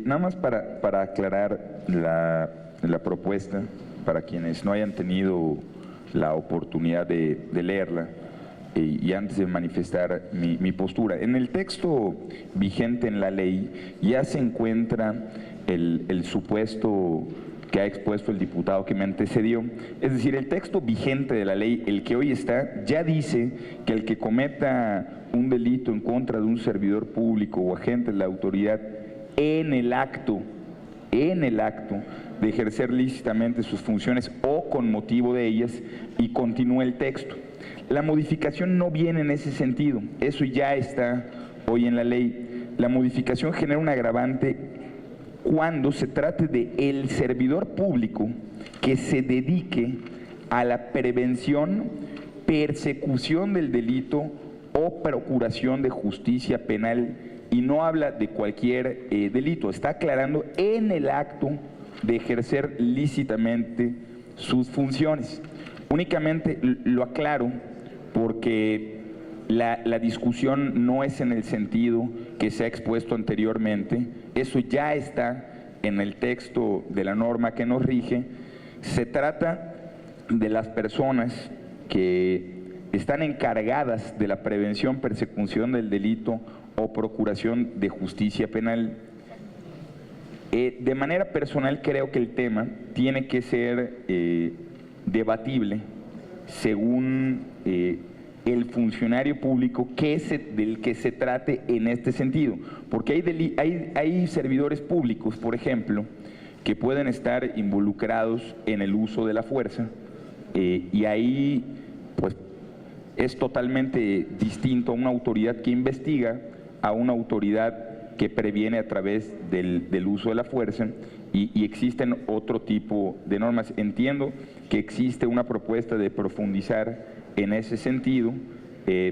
nada más para aclarar la propuesta, para quienes no hayan tenido la oportunidad de leerla, y antes de manifestar mi postura. En el texto vigente en la ley ya se encuentra el supuesto que ha expuesto el diputado que me antecedió. Es decir, el texto vigente de la ley, el que hoy está, ya dice que el que cometa un delito en contra de un servidor público o agente de la autoridad en el acto de ejercer lícitamente sus funciones o con motivo de ellas, y continúa el texto. La modificación no viene en ese sentido, eso ya está hoy en la ley. La modificación genera un agravante cuando se trate de el servidor público que se dedique a la prevención, persecución del delito o procuración de justicia penal, y no habla de cualquier delito, está aclarando en el acto de ejercer lícitamente sus funciones. Únicamente lo aclaro porque la discusión no es en el sentido que se ha expuesto anteriormente, eso ya está en el texto de la norma que nos rige. Se trata de las personas que están encargadas de la prevención, persecución del delito o procuración de justicia penal. De manera personal creo que el tema tiene que ser debatible según el funcionario público del que se trate en este sentido, porque hay servidores públicos, por ejemplo, que pueden estar involucrados en el uso de la fuerza, y ahí pues es totalmente distinto a una autoridad que investiga a una autoridad que previene a través del uso de la fuerza, y existen otro tipo de normas. Entiendo que existe una propuesta de profundizar en ese sentido,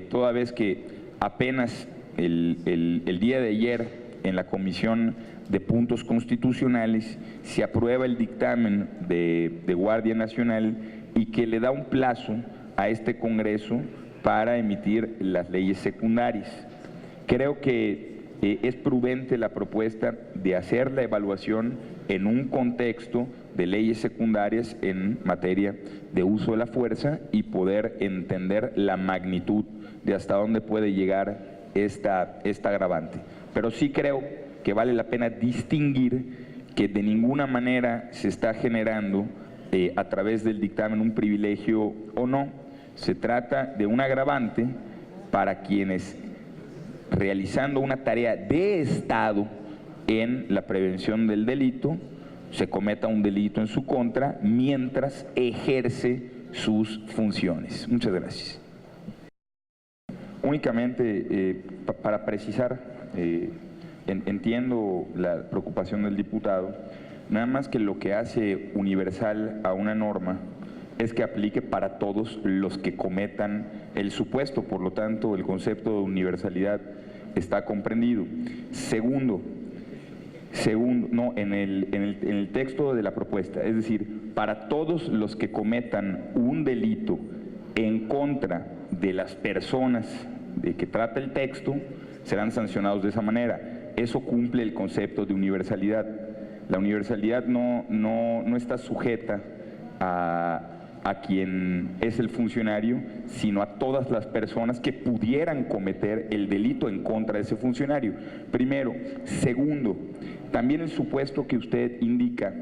toda vez que apenas el día de ayer en la Comisión de Puntos Constitucionales se aprueba el dictamen de Guardia Nacional y que le da un plazo a este Congreso para emitir las leyes secundarias. Creo que es prudente la propuesta de hacer la evaluación en un contexto de leyes secundarias en materia de uso de la fuerza y poder entender la magnitud de hasta dónde puede llegar esta agravante. Pero sí creo que vale la pena distinguir que de ninguna manera se está generando a través del dictamen un privilegio o no. Se trata de un agravante para quienes, realizando una tarea de Estado en la prevención del delito, se cometa un delito en su contra mientras ejerce sus funciones. Muchas gracias. Únicamente para precisar, entiendo la preocupación del diputado, nada más que lo que hace universal a una norma es que aplique para todos los que cometan el supuesto, por lo tanto el concepto de universalidad está comprendido. Segundo, no, en el texto de la propuesta, es decir, para todos los que cometan un delito en contra de las personas de que trata el texto, serán sancionados de esa manera. Eso cumple el concepto de universalidad. La universalidad no está sujeta a quien es el funcionario, sino a todas las personas que pudieran cometer el delito en contra de ese funcionario. Primero. Segundo, también el supuesto que usted indica,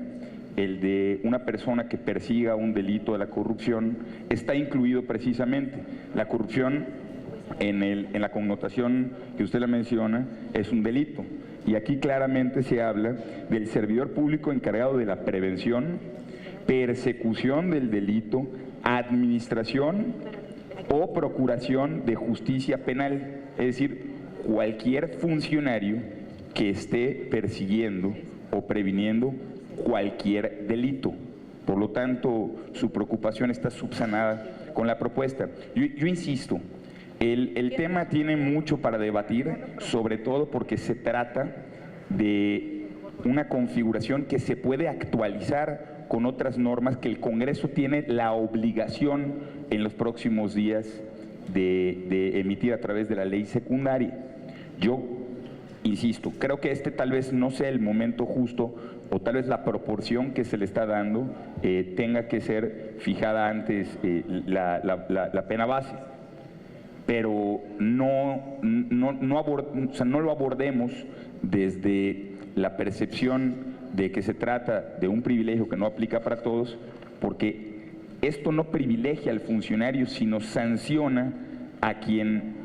el de una persona que persiga un delito de la corrupción, está incluido precisamente. La corrupción, en la connotación que usted la menciona, es un delito. Y aquí claramente se habla del servidor público encargado de la prevención, persecución del delito, administración o procuración de justicia penal, es decir, cualquier funcionario que esté persiguiendo o previniendo cualquier delito. Por lo tanto, su preocupación está subsanada con la propuesta. Yo insisto, el tema tiene mucho para debatir, sobre todo porque se trata de una configuración que se puede actualizar con otras normas que el Congreso tiene la obligación en los próximos días de emitir a través de la ley secundaria. Yo insisto, creo que este tal vez no sea el momento justo o tal vez la proporción que se le está dando tenga que ser fijada antes la pena base. Pero no lo abordemos desde la percepción de que se trata de un privilegio que no aplica para todos, porque esto no privilegia al funcionario, sino sanciona a quien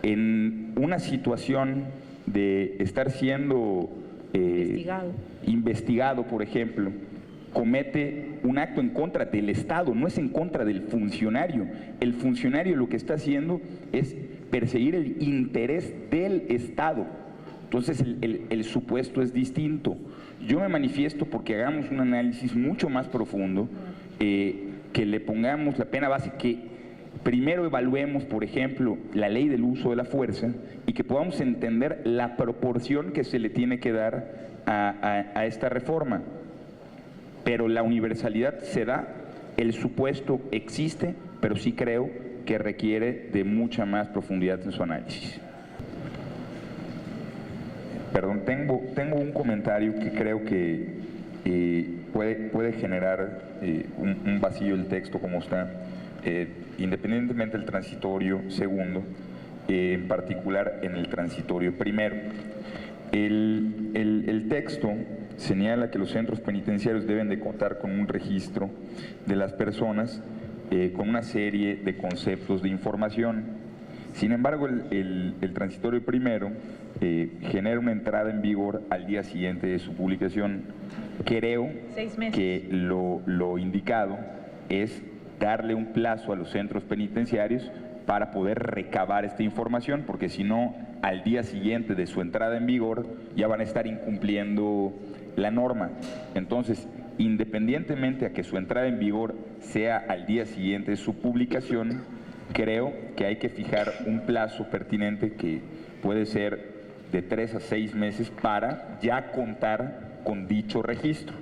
en una situación de estar siendo investigado, por ejemplo, comete un acto en contra del Estado, no es en contra del funcionario. El funcionario lo que está haciendo es perseguir el interés del Estado. Entonces el supuesto es distinto. Yo me manifiesto porque hagamos un análisis mucho más profundo, que le pongamos la pena base, que primero evaluemos, por ejemplo, la ley del uso de la fuerza y que podamos entender la proporción que se le tiene que dar a esta reforma. Pero la universalidad se da, el supuesto existe, pero sí creo que requiere de mucha más profundidad en su análisis. Perdón, tengo un comentario que creo que puede generar un vacío el texto como está, independientemente del transitorio segundo, en particular en el transitorio primero. El texto señala que los centros penitenciarios deben de contar con un registro de las personas con una serie de conceptos de información. Sin embargo, el transitorio primero genera una entrada en vigor al día siguiente de su publicación. Creo que lo indicado es darle un plazo a los centros penitenciarios para poder recabar esta información, porque si no, al día siguiente de su entrada en vigor ya van a estar incumpliendo la norma. Entonces, independientemente a que su entrada en vigor sea al día siguiente de su publicación, creo que hay que fijar un plazo pertinente que puede ser de 3 a 6 meses para ya contar con dicho registro.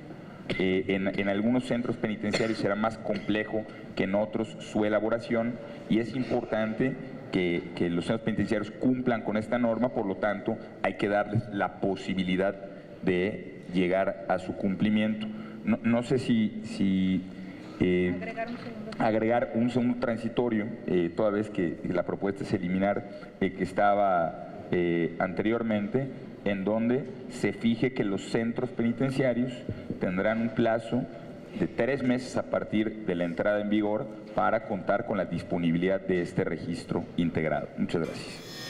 En algunos centros penitenciarios será más complejo que en otros su elaboración, y es importante que los centros penitenciarios cumplan con esta norma. Por lo tanto, hay que darles la posibilidad de llegar a su cumplimiento. No sé si agregar un segundo transitorio, toda vez que la propuesta es eliminar el que estaba anteriormente, en donde se fije que los centros penitenciarios tendrán un plazo de 3 meses a partir de la entrada en vigor para contar con la disponibilidad de este registro integrado. Muchas gracias.